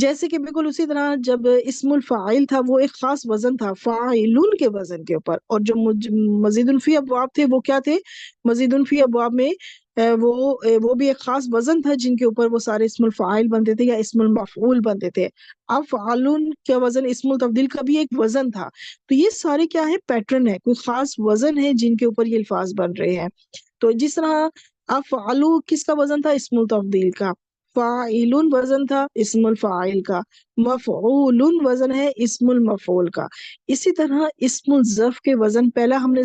جیسے کہ بالکل اسی طرح جب اسم الفاعل تھا وہ ایک خاص وزن تھا فاعلون کے وزن کے اوپر، اور جو مزید فی ابواب تھے وہ کیا تھے؟ مزید فی ابواب میں وہ بھی ایک خاص وزن تھا جن کے اوپر وہ سارے اسم الفاعل بنتے تھے یا اسم المفعول بنتے تھے۔ اب فعالون کا وزن اسم التفضیل کا بھی ایک وزن تھا، تو یہ سارے کیا ہے؟ پیٹرن ہے، کوئی خاص وزن ہے جن کے اوپر یہ الفاظ بن رہے ہیں۔ تو جس طرح اب فعلو کس کا وزن تھا؟ اسم التفضیل کا، فاعلون وزن تھا اسم الفاعل کا، مفعولن وزن ہے اسم المفعول کا۔ اسی طرح اسم الظرف کے وزن، پہلا ہم نے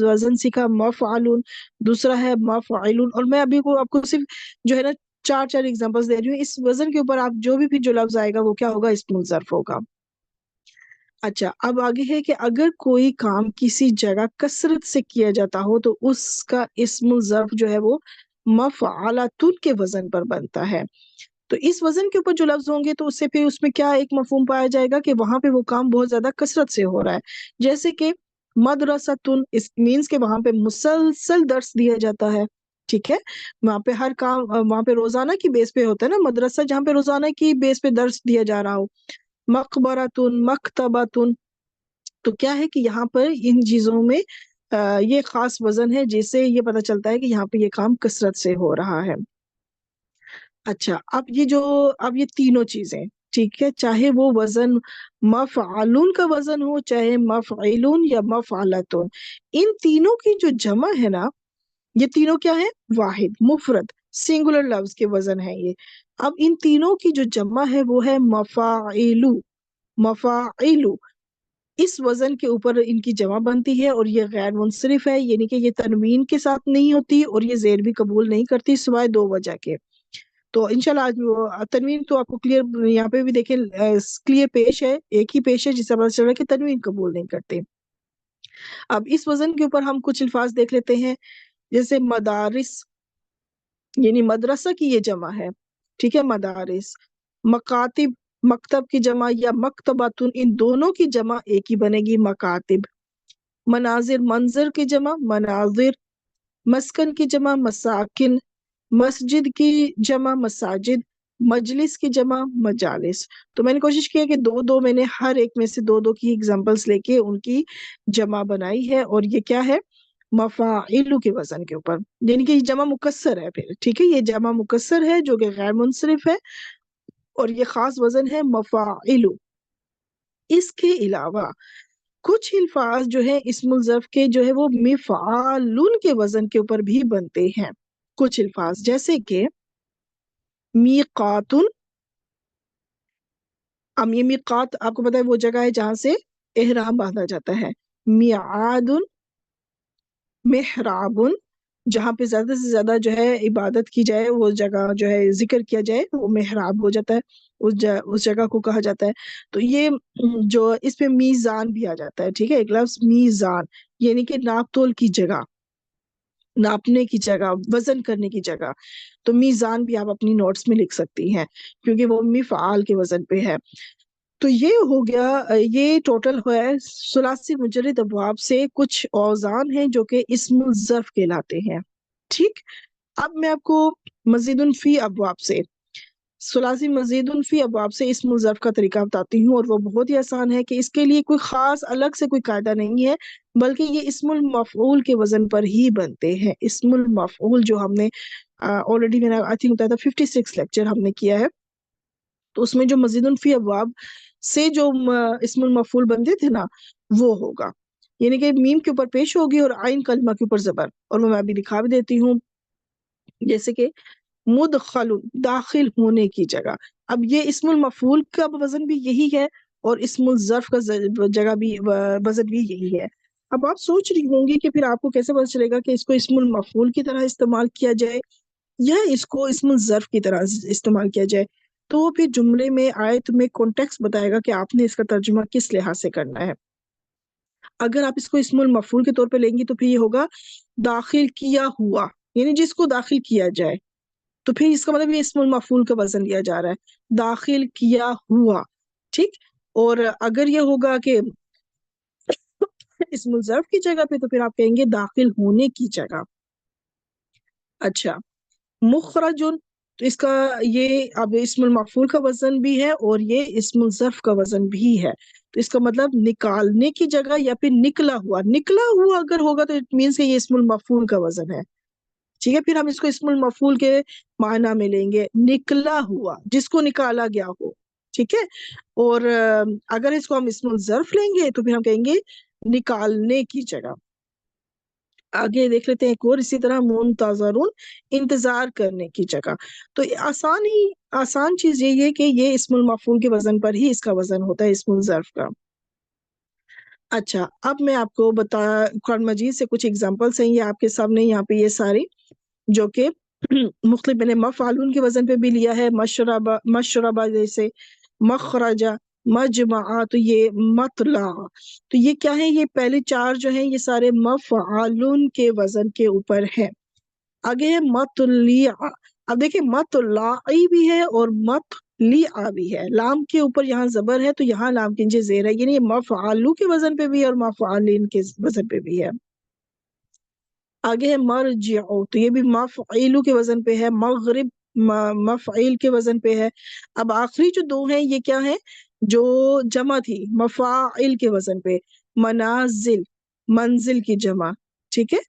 وزن سیکھا مفعلون، دوسرا ہے مفعلون، اور میں ابھی کو آپ کو صرف جو ہے نا چار ایگزامپلس دے رہی ہوں۔ اس وزن کے اوپر آپ جو بھی جو لفظ آئے گا وہ کیا ہوگا؟ اسم الظرف ہوگا۔ اچھا، اب آگے ہے کہ اگر کوئی کام کسی جگہ کثرت سے کیا جاتا ہو تو اس کا اسم الظرف جو ہے وہ مفعلتن کے وزن پر بنتا ہے۔ تو اس وزن کے اوپر جو لفظ ہوں گے تو اس سے پھر اس میں کیا ایک مفہوم پایا جائے گا کہ وہاں پہ وہ کام بہت زیادہ کثرت سے ہو رہا ہے، جیسے کہ مدرستن، اس مینس کہ وہاں پہ مسلسل درس دیا جاتا ہے، ٹھیک ہے؟ وہاں پہ ہر کام وہاں پہ روزانہ کی بیس پہ ہوتا ہے نا مدرسہ، جہاں پہ روزانہ کی بیس پہ درس دیا جا رہا ہو۔ مقبرتن، مکتبتن، تو کیا ہے کہ یہاں پر ان چیزوں میں یہ خاص وزن ہے جس سے یہ پتہ چلتا ہے کہ یہاں پہ یہ کام کثرت سے ہو رہا ہے۔ اچھا، اب یہ تینوں چیزیں ٹھیک ہے، چاہے وہ وزن مفعلون کا وزن ہو، چاہے مفعلون یا مفعلتون، ان تینوں کی جو جمع ہے نا، یہ تینوں کیا ہے؟ واحد، مفرد، سنگولر لفظ کے وزن ہے یہ۔ اب ان تینوں کی جو جمع ہے وہ ہے مفاعلو، مفاعلو، اس وزن کے اوپر ان کی جمع بنتی ہے، اور یہ غیر منصرف ہے، یعنی کہ یہ تنوین کے ساتھ نہیں ہوتی اور یہ زیر بھی قبول نہیں کرتی سوائے دو وجہ کے۔ تو انشاءاللہ آج وہ تنوین تو آپ کو کلیئر یہاں پہ بھی دیکھیں کلیئر پیش ہے، ایک ہی پیش ہے جس سے پتہ چل رہا ہے کہ تنوین قبول نہیں کرتے۔ اب اس وزن کے اوپر ہم کچھ الفاظ دیکھ لیتے ہیں، جیسے مدارس، یعنی مدرسہ کی یہ جمع ہے، ٹھیک ہے، مدارس۔ مکاتب، مکتب کی جمع یا مکتباتن، ان دونوں کی جمع ایک ہی بنے گی، مکاتب۔ مناظر، منظر کی جمع مناظر۔ مسکن کی جمع مساکن۔ مسجد کی جمع مساجد۔ مجلس کی جمع مجالس۔ تو میں نے کوشش کی ہے کہ دو میں نے ہر ایک میں سے دو کی ایگزامپلس لے کے ان کی جمع بنائی ہے، اور یہ کیا ہے؟ مفاعلو کے وزن کے اوپر، یعنی کہ یہ جمع مکسر ہے پھر، ٹھیک ہے، یہ جمع مکسر ہے جو کہ غیر منصرف ہے، اور یہ خاص وزن ہے مفاعلو۔ اس کے علاوہ کچھ الفاظ جو ہے اسم الظرف کے جو ہے وہ مفعالن کے وزن کے اوپر بھی بنتے ہیں، کچھ الفاظ جیسے کہ میقاتن۔ اب یہ میقات آپ کو پتا ہے وہ جگہ ہے جہاں سے احرام باندھا جاتا ہے۔ میعادن، محرابن، جہاں پہ زیادہ سے زیادہ جو ہے عبادت کی جائے، وہ جگہ جو ہے ذکر کیا جائے وہ محراب ہو جاتا ہے، اس جگہ کو کہا جاتا ہے۔ تو یہ جو اس پہ میزان بھی آ جاتا ہے، ٹھیک ہے، ایک لفظ میزان، یعنی کہ ناپ تول کی جگہ، ناپنے کی جگہ، وزن کرنے کی جگہ۔ تو میزان بھی آپ اپنی نوٹس میں لکھ سکتی ہیں کیونکہ وہ مفعال کے وزن پہ ہے۔ تو یہ ہو گیا، یہ ٹوٹل ہوا ہے ثلاثی مجرد ابواب سے کچھ اوزان ہیں جو کہ اسم الظرف کہلاتے ہیں، ٹھیک۔ اب میں آپ کو مزید فی ابواب سے، ثلاثی مزید فی ابواب سے اسم الظرف کا طریقہ بتاتی ہوں، اور وہ بہت ہی آسان ہے کہ اس کے لیے کوئی خاص الگ سے کوئی قاعدہ نہیں ہے، بلکہ یہ اسم المفعول کے وزن پر ہی بنتے ہیں۔ اسم المفعول جو ہم نے آلریڈی میں نے آئی تھنک بتایا تھا 56 لیکچر ہم نے کیا ہے، تو اس میں جو مزید فی ابواب سے جو اسم المفعول بنتے تھے نا وہ ہوگا، یعنی کہ میم کے اوپر پیش ہوگی اور عین کلمہ کے اوپر زبر، اور میں ابھی دکھا بھی دیتی ہوں، جیسے کہ مدخل، داخل ہونے کی جگہ۔ اب یہ اسم المفعول کا وزن بھی یہی ہے اور اسم الظرف کا جگہ بھی وزن بھی یہی ہے۔ اب آپ سوچ رہی ہوں گی کہ پھر آپ کو کیسے پتہ چلے گا کہ اس کو اسم المفعول کی طرح استعمال کیا جائے یا اس کو اسم الظرف کی طرح استعمال کیا جائے؟ تو وہ پھر جملے میں آیت میں کانٹیکسٹ بتائے گا کہ آپ نے اس کا ترجمہ کس لحاظ سے کرنا ہے۔ اگر آپ اس کو اسم المفعول کے طور پہ لیں گی تو پھر یہ ہوگا داخل کیا ہوا، یعنی جس کو داخل کیا جائے، تو پھر اس کا مطلب یہ اسم المفعول کا وزن لیا جا رہا ہے، داخل کیا ہوا، ٹھیک۔ اور اگر یہ ہوگا کہ اسم الظرف کی جگہ پہ تو پھر آپ کہیں گے داخل ہونے کی جگہ۔ اچھا، مخرجن، تو اس کا یہ اب اسم المفعول کا وزن بھی ہے اور یہ اسم الظرف کا وزن بھی ہے. تو اس کا مطلب نکالنے کی جگہ یا پھر نکلا ہوا اگر ہوگا تو اٹ مینس کہ یہ اسم المفعول کا وزن ہے. ٹھیک ہے، پھر ہم اس کو اسم المفعول کے معنی میں لیں گے، نکلا ہوا جس کو نکالا گیا ہو. ٹھیک ہے، اور اگر اس کو ہم اسم الظرف لیں گے تو پھر ہم کہیں گے نکالنے کی جگہ. آگے دیکھ لیتے ہیں ایک اور اسی طرح منتظرون، انتظار کرنے کی جگہ. تو آسان چیز یہ ہے کہ یہ اسم المفعول کے وزن پر ہی اس کا وزن ہوتا ہے اسم الظرف کا. اچھا، اب میں آپ کو قرآن مجید سے کچھ اگزامپلس ہیں، یہ آپ کے سامنے یہاں پہ یہ ساری، جو کہ مختلف میں نے مفعولون کے وزن پہ بھی لیا ہے. مشربہ جیسے، مخرجہ، مجمع، تو یہ مطلع، تو یہ کیا ہے؟ یہ پہلے چار جو ہیں یہ سارے مفعولون کے وزن کے اوپر ہیں. آگے ہے مطلع. اب دیکھیں مطلعی بھی ہے اور مطلع بھی ہے، لام کے اوپر یہاں زبر ہے تو یہاں لام کے نیچے زیر ہے، یعنی یہ مفعولو کے وزن پہ بھی ہے اور مفعولین کے وزن پہ بھی ہے. آگے ہے مرجع، تو یہ بھی مفعیلو کے وزن پہ ہے. مغرب مفعیل کے وزن پہ ہے. اب آخری جو دو ہیں یہ کیا ہے؟ جو جمع تھی مفاعل کے وزن پہ، منازل منزل کی جمع، ٹھیک ہے،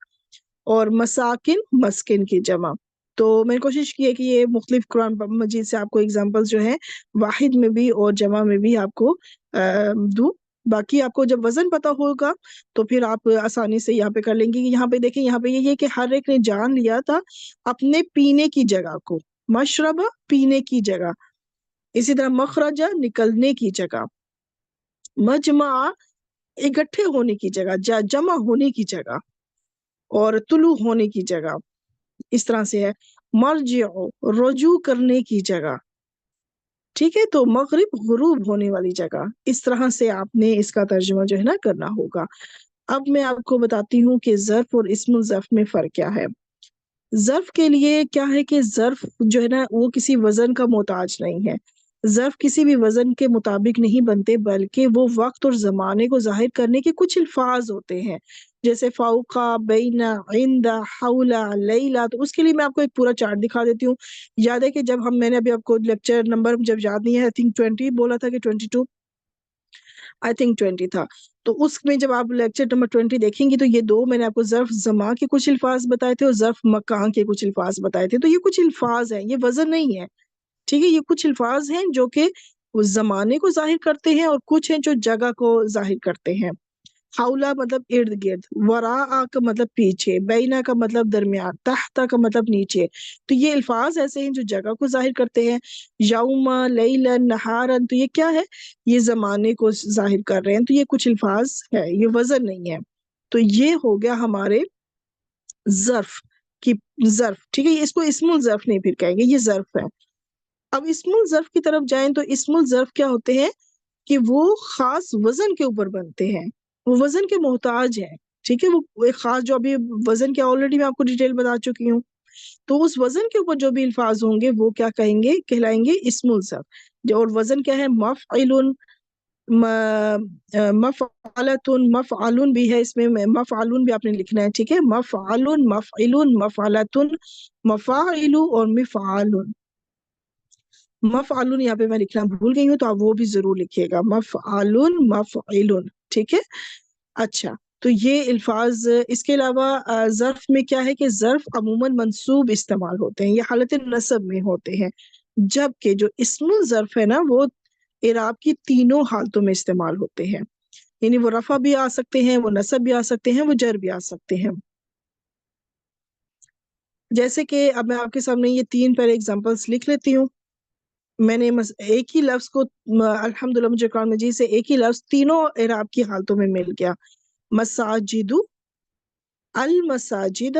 اور مساکن مسکن کی جمع. تو میں نے کوشش کی ہے کہ یہ مختلف قرآن مجید سے آپ کو اگزامپلس جو ہیں واحد میں بھی اور جمع میں بھی آپ کو دوں. باقی آپ کو جب وزن پتا ہوگا تو پھر آپ آسانی سے یہاں پہ کر لیں گے. یہاں پہ دیکھیں، یہاں پہ یہ ہے کہ ہر ایک نے جان لیا تھا اپنے پینے کی جگہ کو. مشربہ پینے کی جگہ، اسی طرح مخرجہ نکلنے کی جگہ، مجمع اکٹھے ہونے کی جگہ، جمع ہونے کی جگہ، اور طلوع ہونے کی جگہ. اس طرح سے ہے. مرجع رجوع کرنے کی جگہ، ٹھیک ہے، تو مغرب غروب ہونے والی جگہ. اس طرح سے آپ نے اس کا ترجمہ جو ہے نا کرنا ہوگا. اب میں آپ کو بتاتی ہوں کہ ظرف اور اسم الظرف میں فرق کیا ہے. ظرف کے لیے کیا ہے کہ ظرف جو ہے نا وہ کسی وزن کا محتاج نہیں ہے. ظرف کسی بھی وزن کے مطابق نہیں بنتے، بلکہ وہ وقت اور زمانے کو ظاہر کرنے کے کچھ الفاظ ہوتے ہیں، جیسے فوقا، بینا، عندہ، حولا، لیلا. تو اس کے لیے میں آپ کو ایک پورا چارٹ دکھا دیتی ہوں. یاد ہے کہ جب میں نے ابھی آپ کو لیکچر نمبر جب یاد نہیں ہے، آئی تھنک 20 بولا تھا کہ 22، آئی تھنک 20 تھا. تو اس میں جب آپ لیکچر نمبر 20 دیکھیں گی تو یہ دو میں نے آپ کو ظرف زمان کے کچھ الفاظ بتائے تھے اور ظرف مکان کے کچھ الفاظ بتائے تھے. تو یہ کچھ الفاظ ہیں، یہ وزن نہیں ہے، ٹھیک ہے. یہ کچھ الفاظ ہیں جو کہ زمانے کو ظاہر کرتے ہیں اور کچھ ہیں جو جگہ کو ظاہر کرتے ہیں. حولا مطلب ارد گرد، وراء کا مطلب پیچھے، بینا کا مطلب درمیان، تحت کا مطلب نیچے. تو یہ الفاظ ایسے ہیں جو جگہ کو ظاہر کرتے ہیں. یوم، لیلن، نہارن، تو یہ کیا ہے؟ یہ زمانے کو ظاہر کر رہے ہیں. تو یہ کچھ الفاظ ہے، یہ وزن نہیں ہے. تو یہ ہو گیا ہمارے ظرف کی ظرف، ٹھیک ہے. اس کو اسم الظرف نہیں پھر کہیں گے، یہ ظرف ہے. اب اسم الظرف کی طرف جائیں تو اسم الظرف کیا ہوتے ہیں کہ وہ خاص وزن کے اوپر بنتے ہیں، وہ وزن کے محتاج ہیں، ٹھیک ہے. وہ ایک خاص جو ابھی وزن کیا آلریڈی میں آپ کو ڈیٹیل بتا چکی ہوں. تو اس وزن کے اوپر جو بھی الفاظ ہوں گے وہ کیا کہیں گے؟ کہلائیں گے اسم الظرف. اور وزن کیا ہے؟ مفعل، مفعلتن، مفعلون بھی ہے اس میں، مفعلون بھی آپ نے لکھنا ہے، ٹھیک ہے. مفعلن، مفعلون، مفعلتن، مفاعل اور مفعالن. مفعلون یہاں پہ میں لکھنا بھول گئی ہوں تو آپ وہ بھی ضرور لکھیے گا، مفعلون، مفعلون، ٹھیک ہے. اچھا، تو یہ الفاظ. اس کے علاوہ ظرف میں کیا ہے کہ ظرف عموماً منصوب استعمال ہوتے ہیں، یہ حالت نصب میں ہوتے ہیں، جبکہ جو اسم الظرف ہے نا وہ اعراب کی تینوں حالتوں میں استعمال ہوتے ہیں. یعنی وہ رفع بھی آ سکتے ہیں، وہ نصب بھی آ سکتے ہیں، وہ جر بھی آ سکتے ہیں. جیسے کہ اب میں آپ کے سامنے یہ 3 پہلے اگزامپلس لکھ لیتی ہوں. میں نے ایک ہی لفظ کو الحمدللہ مجھے قرآن مجید سے ایک ہی لفظ تینوں اعراب کی حالتوں میں مل گیا. مساجد، المساجد،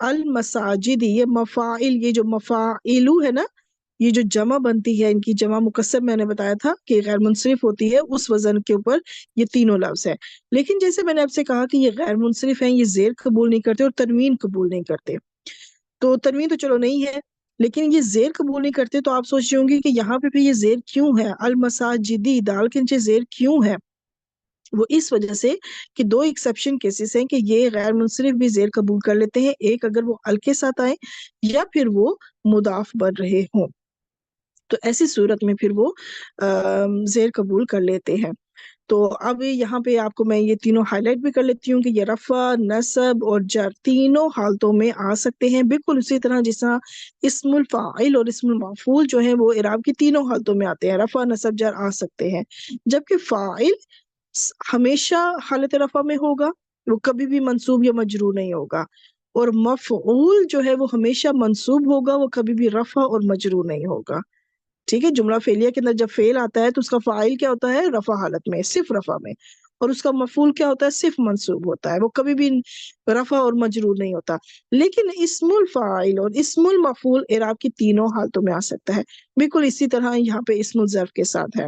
المساجد، یہ مفاعل، یہ جو مفاعلو ہے نا، یہ جو جمع بنتی ہے، ان کی جمع مکسر میں نے بتایا تھا کہ غیر منصرف ہوتی ہے، اس وزن کے اوپر یہ تینوں لفظ ہے. لیکن جیسے میں نے آپ سے کہا کہ یہ غیر منصرف ہیں، یہ زیر قبول نہیں کرتے اور تنوین قبول نہیں کرتے. تو تنوین تو چلو نہیں ہے، لیکن یہ زیر قبول نہیں کرتے. تو آپ سوچ رہے ہوں گے کہ یہاں پہ بھی یہ زیر کیوں ہے؟ المساجدی، دال کے نیچے زیر کیوں ہے؟ وہ اس وجہ سے کہ دو ایکسیپشن کیسز ہیں کہ یہ غیر منصرف بھی زیر قبول کر لیتے ہیں، ایک اگر وہ ال کے ساتھ آئے یا پھر وہ مضاف بن رہے ہوں، تو ایسی صورت میں پھر وہ زیر قبول کر لیتے ہیں۔ تو اب یہاں پہ آپ کو میں یہ تینوں ہائی لائٹ بھی کر لیتی ہوں کہ یہ رفع، نصب اور جر تینوں حالتوں میں آ سکتے ہیں، بالکل اسی طرح جس طرح اسم الفاعل اور اسم المفعول جو ہیں وہ اعراب کی تینوں حالتوں میں آتے ہیں، رفع نصب جر آ سکتے ہیں، جبکہ فاعل ہمیشہ حالت رفع میں ہوگا، وہ کبھی بھی منصوب یا مجرور نہیں ہوگا، اور مفعول جو ہے وہ ہمیشہ منصوب ہوگا، وہ کبھی بھی رفع اور مجرور نہیں ہوگا۔ ٹھیک ہے، جملہ فعلیہ کے اندر جب فعل آتا ہے تو اس کا فاعل کیا ہوتا ہے؟ رفع حالت میں، صرف رفع میں، اور اس کا مفعول کیا ہوتا ہے؟ صرف منصوب ہوتا ہے، وہ کبھی بھی رفع اور مجرور نہیں ہوتا۔ لیکن اسم الفاعل اور اسم المفعول اعراب کی تینوں حالتوں میں آ سکتا ہے، بالکل اسی طرح یہاں پہ اسم الظرف کے ساتھ ہے۔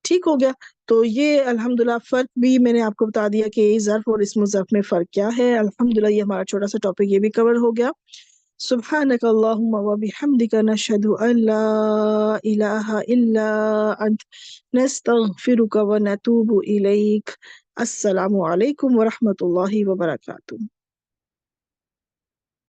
ٹھیک ہو گیا، تو یہ الحمدللہ فرق بھی میں نے آپ کو بتا دیا کہ ظرف اور اسم الظرف میں فرق کیا ہے۔ الحمدللہ یہ ہمارا چھوٹا سا ٹاپک یہ بھی کور ہو گیا۔ سبحانک اللہم و بحمدک نشہد ان لا الہ الا انت نستغفرک و نتوب الیک۔ السلام علیکم ورحمۃ اللہ وبرکاتہ۔